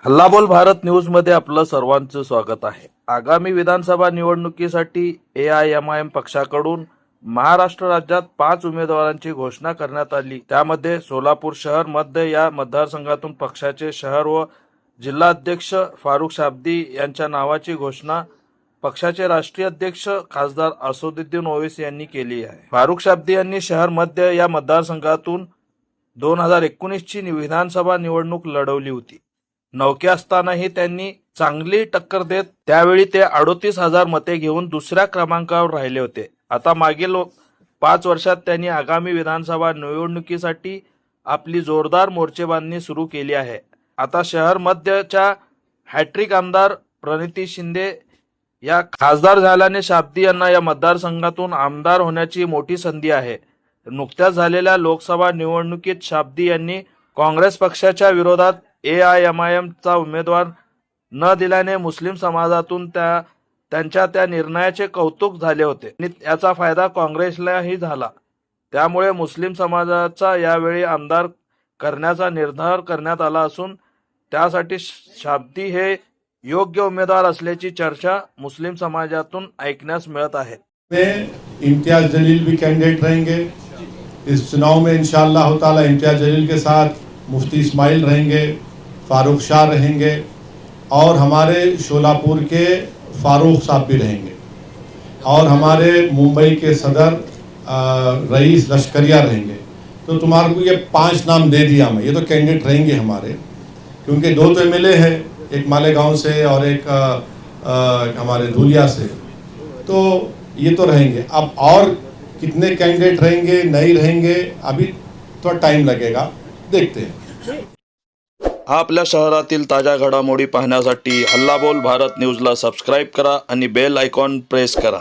हल्लाबोल भारत न्यूजमध्ये आपलं सर्वांचं स्वागत आहे। आगामी विधानसभा निवडणुकीसाठी एआयएमआयएम पक्षाकडून महाराष्ट्र राज्यात 5 उमेदवारांची घोषणा करण्यात आली। त्यामध्ये सोलापूर शहर मध्य या मतदारसंघातून पक्षाचे शहर व जिल्हाध्यक्ष फारुख शाब्दी यांच्या नावाची घोषणा पक्षाचे राष्ट्रीय अध्यक्ष खासदार असदुद्दीन ओवैसी यांनी केली आहे। फारुख शाब्दी यांनी शहर मध्य या मतदारसंघातून 2019 ची विधानसभा निवडणूक लढवली होती। नौके असतानाही त्यांनी चांगली टक्कर देत त्यावेळी ते 38,000 मते घेऊन दुसऱ्या क्रमांकावर राहिले होते। आता मागील 5 वर्षात त्यांनी आगामी विधानसभा निवडणुकीसाठी आपली जोरदार मोर्चेबांधणी सुरू केली आहे। आता शहर मध्यच्या हॅट्रिक आमदार प्रणिती शिंदे या खासदार झाल्याने शाब्दी यांना या मतदारसंघातून आमदार होण्याची मोठी संधी आहे। नुकत्याच झालेल्या लोकसभा निवडणुकीत शाब्दी यांनी काँग्रेस पक्षाच्या विरोधात एआयएमआयएमचा उमेदवार न दिल्याने मुस्लिम समाजातून त्यांच्या त्या निर्णयाचे कौतुक झाले होते। याचा फायदा काँग्रेसलाही झाला। त्यामुळे मुस्लिम समाजाचा यावेळी आमदार करण्याचा निर्धार करण्यात आला असून त्यासाठी शाब्दी हे योग्य उमेदवार असल्याची चर्चा मुस्लिम समाजातून ऐकण्यास मिळत आहे। इम्तियाज जलील भी कैंडिडेट रहेंगे इस चुनाव में इंशाअल्लाह ताला। इम्तियाज जलील के साथ मुफ्ती इस्माइल रहेंगे, फारूक शाह रहेंगे और हमारे शोलापुर के फारूक साहब भी रहेंगे और हमारे मुंबई के सदर रईस लश्करिया रहेंगे। तो तुम्हारे को ये 5 नाम दे दिया मैं, ये तो कैंडिडेट रहेंगे हमारे, क्योंकि 2 तो एमएलए हैं, एक मालेगांव से और एक हमारे धुलिया से, तो ये तो रहेंगे। अब और कितने कैंडिडेट रहेंगे नहीं रहेंगे अभी थोड़ा टाइम लगेगा, देखते हैं। आपल्या शहरातील ताज्या घडामोडी पाहण्यासाठी हल्लाबोल भारत न्यूजला सबस्क्राइब करा आणि बेल आयकॉन प्रेस करा।